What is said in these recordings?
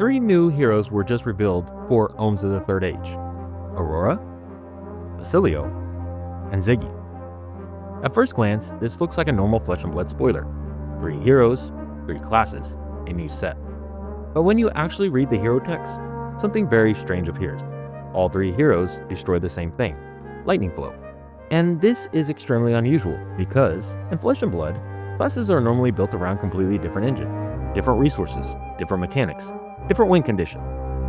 Three new heroes were just revealed for Omens of the Third Age: Aurora, Oscilio, and Zyggy. At first glance, this looks like a normal Flesh and Blood spoiler. 3 heroes, 3 classes, a new set. But when you actually read the hero text, something very strange appears. All 3 heroes destroy the same thing: lightning flow. And this is extremely unusual because in Flesh and Blood, classes are normally built around completely different engine, different resources, different mechanics, different win condition.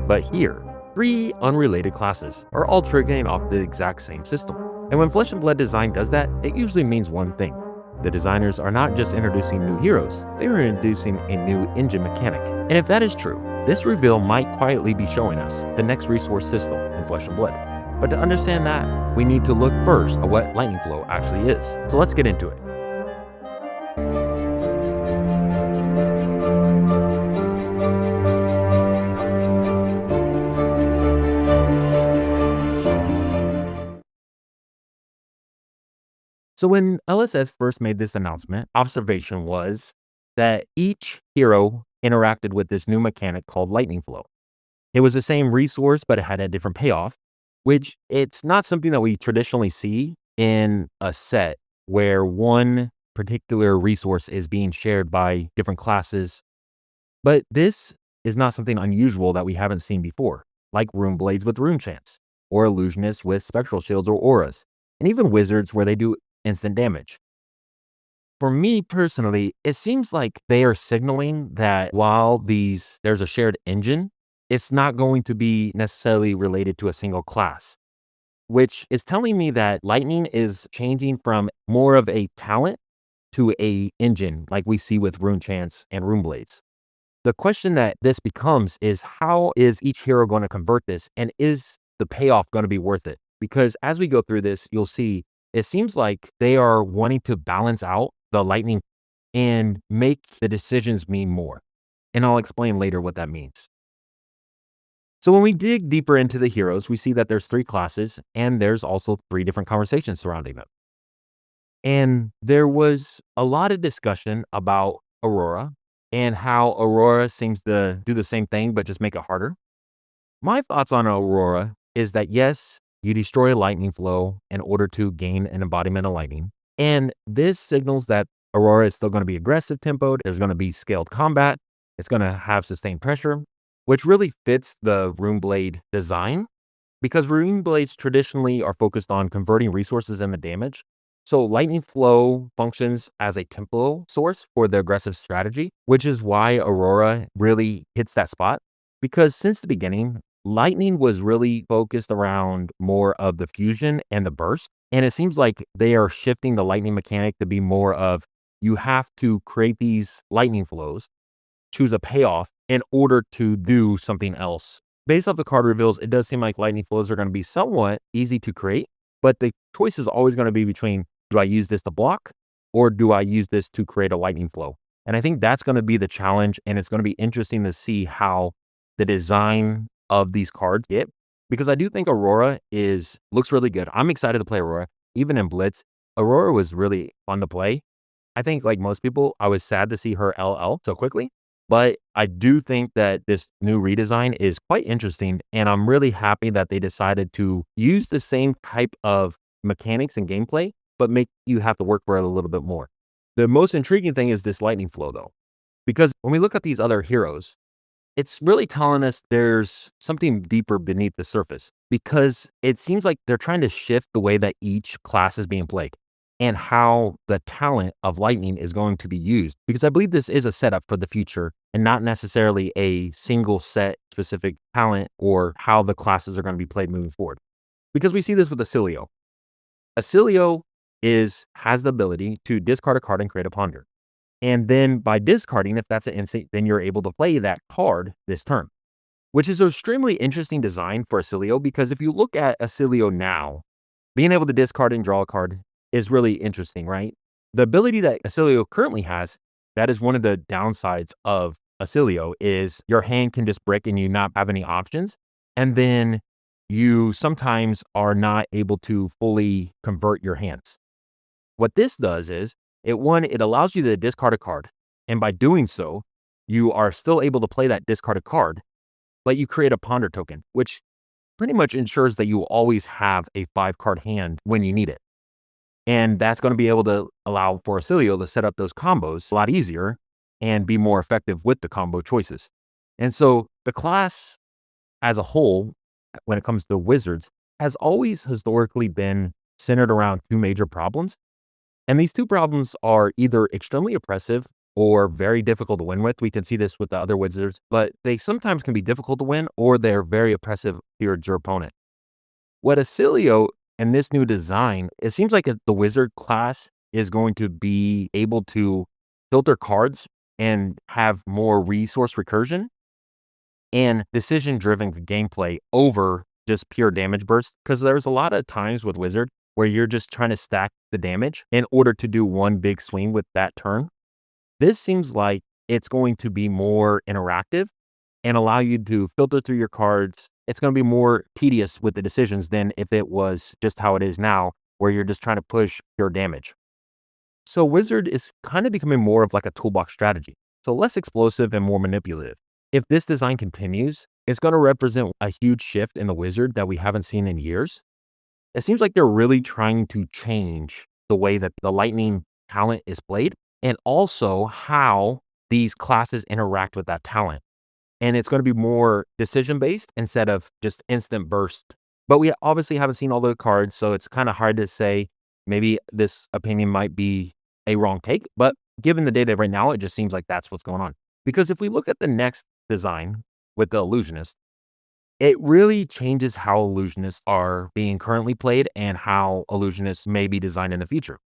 But here, 3 unrelated classes are all triggering off the exact same system. And when Flesh and Blood design does that, it usually means one thing: the designers are not just introducing new heroes, they are introducing a new engine mechanic. And if that is true, this reveal might quietly be showing us the next resource system in Flesh and Blood. But to understand that, we need to look first at what lightning flow actually is. So let's get into it. So when LSS first made this announcement, observation was that each hero interacted with this new mechanic called lightning flow. It was the same resource, but it had a different payoff, which it's not something that we traditionally see in a set where one particular resource is being shared by different classes. But this is not something unusual that we haven't seen before, like rune blades with rune chants, or illusionists with spectral shields or auras, and even wizards where they do instant damage. For me personally, it seems like they are signaling that while there's a shared engine, it's not going to be necessarily related to a single class, which is telling me that lightning is changing from more of a talent to a engine like we see with rune chants and rune blades. The question that this becomes is, how is each hero going to convert this, and is the payoff going to be worth it? Because as we go through this, you'll see it seems like they are wanting to balance out the lightning and make the decisions mean more. And I'll explain later what that means. So when we dig deeper into the heroes, we see that there's 3 classes and there's also 3 different conversations surrounding them. And there was a lot of discussion about Aurora and how Aurora seems to do the same thing, but just make it harder. My thoughts on Aurora is that yes, you destroy lightning flow in order to gain an embodiment of lightning. And this signals that Aurora is still going to be aggressive tempoed. There's going to be scaled combat. It's going to have sustained pressure, which really fits the rune blade design because rune blades traditionally are focused on converting resources into damage. So lightning flow functions as a tempo source for the aggressive strategy, which is why Aurora really hits that spot. Because since the beginning, lightning was really focused around more of the fusion and the burst. And it seems like they are shifting the lightning mechanic to be more of, you have to create these lightning flows, choose a payoff in order to do something else. Based off the card reveals, it does seem like lightning flows are going to be somewhat easy to create, but the choice is always going to be between, do I use this to block or do I use this to create a lightning flow? And I think that's going to be the challenge, and it's going to be interesting to see how the design of these cards get, because I do think Aurora looks really good. I'm excited to play Aurora. Even in Blitz, Aurora was really fun to play. I think, like most people, I was sad to see her LL so quickly, but I do think that this new redesign is quite interesting, and I'm really happy that they decided to use the same type of mechanics and gameplay, but make you have to work for it a little bit more. The most intriguing thing is this lightning flow, though, because when we look at these other heroes, it's really telling us there's something deeper beneath the surface, because it seems like they're trying to shift the way that each class is being played and how the talent of lightning is going to be used. Because I believe this is a setup for the future and not necessarily a single set specific talent or how the classes are going to be played moving forward. Because we see this with Oscilio. Oscilio has the ability to discard a card and create a ponder. And then by discarding, if that's an instant, then you're able to play that card this turn, which is an extremely interesting design for Oscilio, because if you look at Oscilio now, being able to discard and draw a card is really interesting, right? The ability that Oscilio currently has, that is one of the downsides of Oscilio, is your hand can just break and you not have any options. And then you sometimes are not able to fully convert your hands. What this does is, it allows you to discard a card. And by doing so, you are still able to play that discarded card, but you create a ponder token, which pretty much ensures that you will always have a 5-card hand when you need it. And that's going to be able to allow for Oscilio to set up those combos a lot easier and be more effective with the combo choices. And so the class as a whole, when it comes to wizards, has always historically been centered around two major problems. And these two problems are either extremely oppressive or very difficult to win with. We can see this with the other wizards, but they sometimes can be difficult to win or they're very oppressive towards your opponent. What Oscilio and this new design, it seems like the wizard class is going to be able to filter cards and have more resource recursion and decision-driven gameplay over just pure damage bursts. Because there's a lot of times with wizard where you're just trying to stack the damage in order to do one big swing with that turn. This seems like it's going to be more interactive and allow you to filter through your cards. It's going to be more tedious with the decisions than if it was just how it is now, where you're just trying to push pure damage. So Wizard is kind of becoming more of like a toolbox strategy, so less explosive and more manipulative. If this design continues, it's going to represent a huge shift in the Wizard that we haven't seen in years. It seems like they're really trying to change the way that the Lightning talent is played and also how these classes interact with that talent. And it's going to be more decision based instead of just instant burst. But we obviously haven't seen all the cards, so it's kind of hard to say. Maybe this opinion might be a wrong take, but given the data right now, it just seems like that's what's going on. Because if we look at the next design with the Illusionist, it really changes how Illusionists are being currently played and how Illusionists may be designed in the future.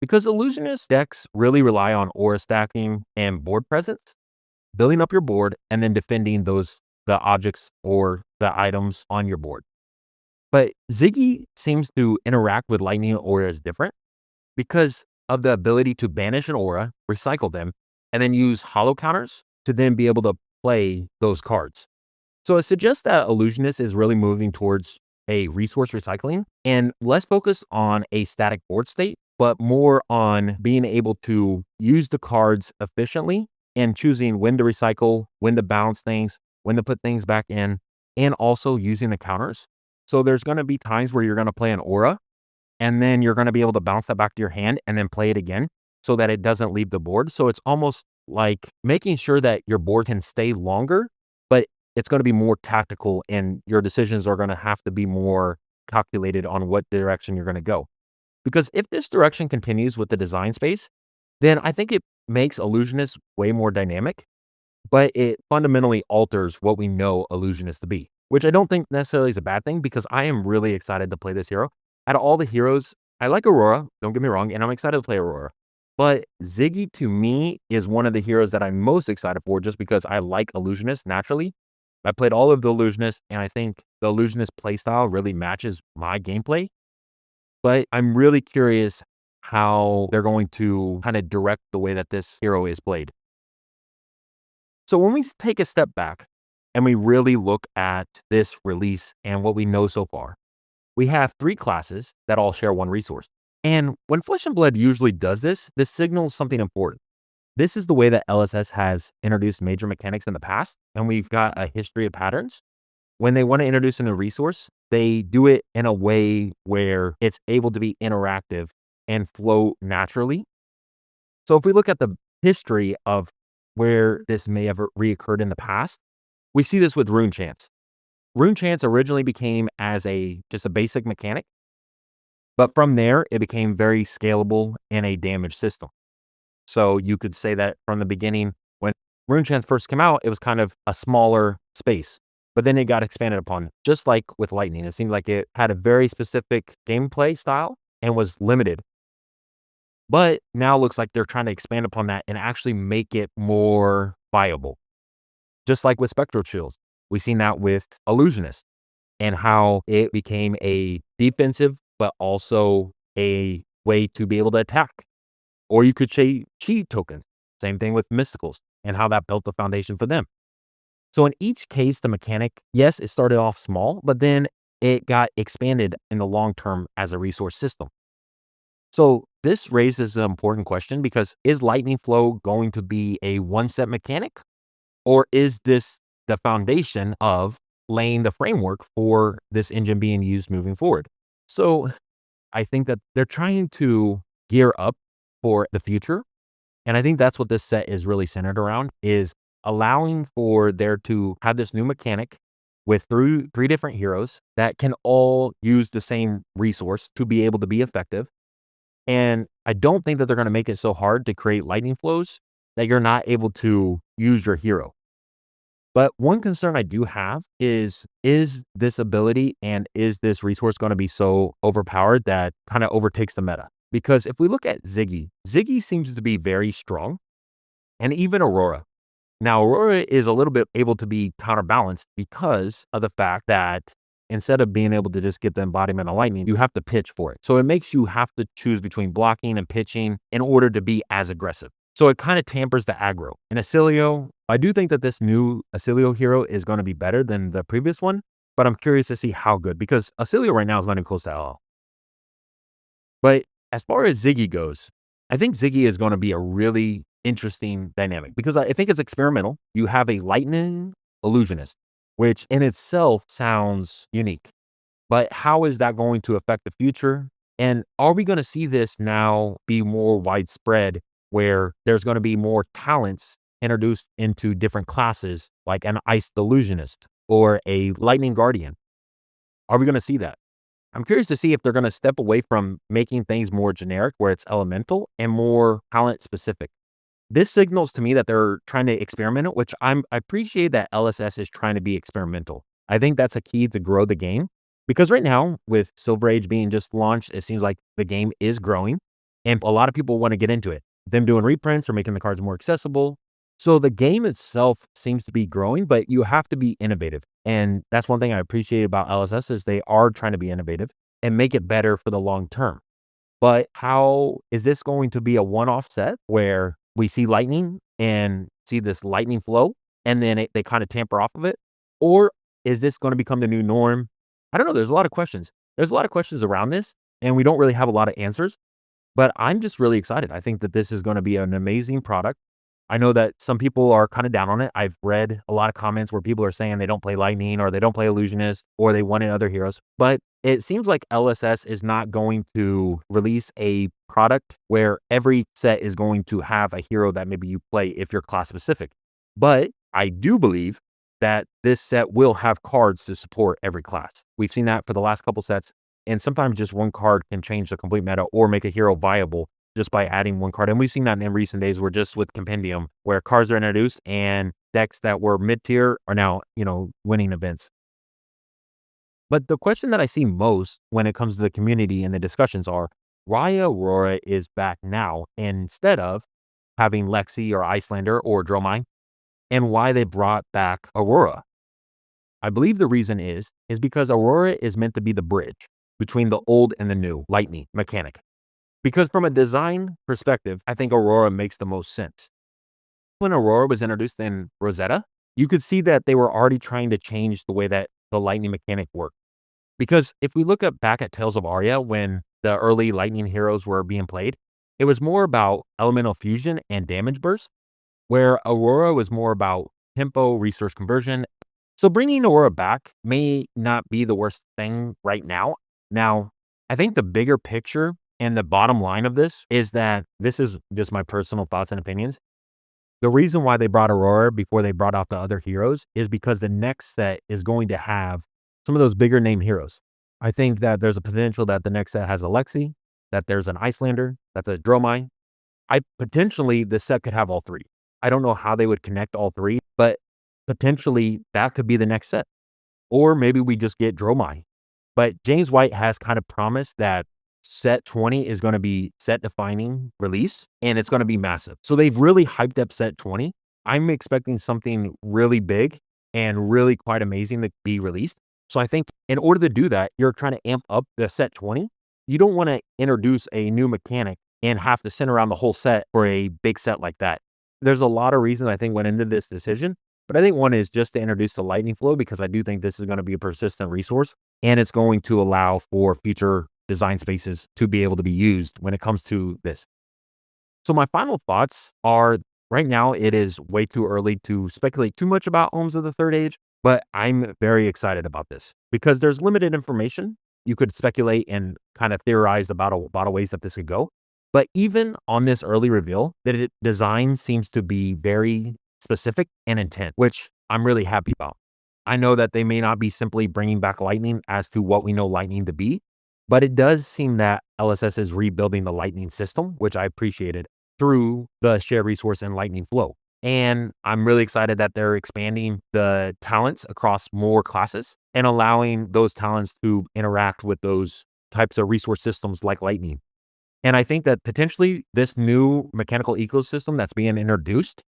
Because Illusionist decks really rely on aura stacking and board presence, building up your board, and then defending the objects or the items on your board. But Ziggy seems to interact with lightning auras different because of the ability to banish an aura, recycle them, and then use hollow counters to then be able to play those cards. So it suggests that Illusionist is really moving towards a resource recycling and less focused on a static board state, but more on being able to use the cards efficiently and choosing when to recycle, when to bounce things, when to put things back in, and also using the counters. So there's going to be times where you're going to play an aura, and then you're going to be able to bounce that back to your hand and then play it again so that it doesn't leave the board. So it's almost like making sure that your board can stay longer, but it's going to be more tactical and your decisions are going to have to be more calculated on what direction you're going to go. Because if this direction continues with the design space, then I think it makes Illusionist way more dynamic, but it fundamentally alters what we know Illusionist to be, which I don't think necessarily is a bad thing because I am really excited to play this hero. Out of all the heroes, I like Aurora, don't get me wrong, and I'm excited to play Aurora. But Ziggy, to me, is one of the heroes that I'm most excited for just because I like Illusionist naturally. I played all of the Illusionists, and I think the Illusionist playstyle really matches my gameplay. But I'm really curious how they're going to kind of direct the way that this hero is played. So when we take a step back and we really look at this release and what we know so far, we have 3 classes that all share one resource. And when Flesh and Blood usually does this, this signals something important. This is the way that LSS has introduced major mechanics in the past, and we've got a history of patterns. When they want to introduce a new resource, they do it in a way where it's able to be interactive and flow naturally. So if we look at the history of where this may have reoccurred in the past, we see this with Rune Chance. Rune Chance originally became as just a basic mechanic, but from there, it became very scalable in a damage system. So you could say that from the beginning, when Rune Chance first came out, it was kind of a smaller space, but then it got expanded upon, just like with Lightning. It seemed like it had a very specific gameplay style and was limited. But now it looks like they're trying to expand upon that and actually make it more viable. Just like with Spectral Chills, we've seen that with Illusionist and how it became a defensive, but also a way to be able to attack. Or you could say chi tokens. Same thing with Mysticals and how that built the foundation for them. So in each case, the mechanic, yes, it started off small, but then it got expanded in the long term as a resource system. So this raises an important question because is Lightning Flow going to be a one-set mechanic? Or is this the foundation of laying the framework for this engine being used moving forward. So I think that they're trying to gear up for the future. And I think that's what this set is really centered around, is allowing for there to have this new mechanic with three different heroes that can all use the same resource to be able to be effective. And I don't think that they're going to make it so hard to create lightning flows that you're not able to use your hero. But one concern I do have is this ability and is this resource going to be so overpowered that kind of overtakes the meta? Because if we look at Ziggy, Ziggy seems to be very strong, and even Aurora. Now, Aurora is a little bit able to be counterbalanced because of the fact that instead of being able to just get the embodiment of lightning, you have to pitch for it. So it makes you have to choose between blocking and pitching in order to be as aggressive. So it kind of tampers the aggro. And Oscilio, I do think that this new Oscilio hero is going to be better than the previous one, but I'm curious to see how good, because Oscilio right now is not even close to LL. But as far as Ziggy goes, I think Ziggy is going to be a really interesting dynamic because I think it's experimental. You have a lightning illusionist, which in itself sounds unique. But how is that going to affect the future? And are we going to see this now be more widespread where there's going to be more talents introduced into different classes, like an ice illusionist or a lightning guardian? Are we going to see that? I'm curious to see if they're going to step away from making things more generic where it's elemental and more talent specific. This signals to me that they're trying to experiment it, which I appreciate that LSS is trying to be experimental. I think that's a key to grow the game, because right now with Silver Age being just launched, it seems like the game is growing and a lot of people want to get into it. Them doing reprints or making the cards more accessible. So the game itself seems to be growing, but you have to be innovative. And that's one thing I appreciate about LSS is they are trying to be innovative and make it better for the long term. But how is this going to be a one-off set where we see lightning and see this lightning flow and then they kind of tamper off of it? Or is this going to become the new norm? I don't know. There's a lot of questions. There's a lot of questions around this, and we don't really have a lot of answers. But I'm just really excited. I think that this is going to be an amazing product. I know that some people are kind of down on it. I've read a lot of comments where people are saying they don't play Lightning or they don't play Illusionist or they wanted other heroes. But it seems like LSS is not going to release a product where every set is going to have a hero that maybe you play if you're class specific. But I do believe that this set will have cards to support every class. We've seen that for the last couple sets. And sometimes just one card can change the complete meta or make a hero viable just by adding one card. And we've seen that in recent days where just with Compendium, where cards are introduced and decks that were mid-tier are now, winning events. But the question that I see most when it comes to the community and the discussions are why Aurora is back now instead of having Lexi or Icelander or Dromai, and why they brought back Aurora. I believe the reason is because Aurora is meant to be the bridge between the old and the new lightning mechanic. Because from a design perspective, I think Aurora makes the most sense. When Aurora was introduced in Rosetta, you could see that they were already trying to change the way that the lightning mechanic worked. Because if we look back at Tales of Aria, when the early lightning heroes were being played, it was more about elemental fusion and damage burst, where Aurora was more about tempo, resource conversion. So bringing Aurora back may not be the worst thing right now. Now, I think the bigger picture and the bottom line of this is that this is just my personal thoughts and opinions. The reason why they brought Aurora before they brought out the other heroes is because the next set is going to have some of those bigger name heroes. I think that there's a potential that the next set has a Lexi, that there's an Icelander, that's a Dromai. Potentially this set could have all three. I don't know how they would connect all three, but potentially that could be the next set. Or maybe we just get Dromai. But James White has kind of promised that set 20 is going to be set defining release and it's going to be massive. So they've really hyped up set 20. I'm expecting something really big and really quite amazing to be released. So I think in order to do that, you're trying to amp up the set 20. You don't want to introduce a new mechanic and have to center around the whole set for a big set like that. There's a lot of reasons I think went into this decision, but I think one is just to introduce the lightning flow because I do think this is going to be a persistent resource and it's going to allow for future design spaces to be able to be used when it comes to this. So my final thoughts are Right now, it is way too early to speculate too much about Ohms of the Third Age, but I'm very excited about this because there's limited information. You could speculate and kind of theorize about a ways that this could go. But even on this early reveal, design seems to be very specific and intent, which I'm really happy about. I know that they may not be simply bringing back Lightning as to what we know Lightning to be, but it does seem that LSS is rebuilding the Lightning system, which I appreciated through the shared resource and Lightning flow. And I'm really excited that they're expanding the talents across more classes and allowing those talents to interact with those types of resource systems like Lightning. And I think that potentially this new mechanical ecosystem that's being introduced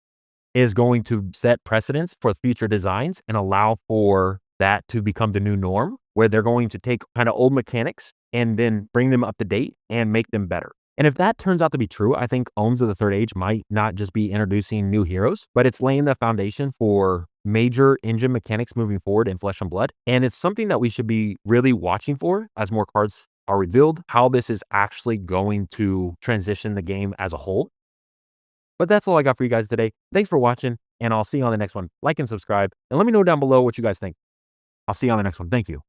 is going to set precedents for future designs and allow for that to become the new norm, where they're going to take kind of old mechanics and then bring them up to date and make them better. And if that turns out to be true, I think Ohms of the Third Age might not just be introducing new heroes, but it's laying the foundation for major engine mechanics moving forward in Flesh and Blood. And it's something that we should be really watching for as more cards are revealed, how this is actually going to transition the game as a whole. But that's all I got for you guys today. Thanks for watching, and I'll see you on the next one. Like and subscribe, and let me know down below what you guys think. I'll see you on the next one. Thank you.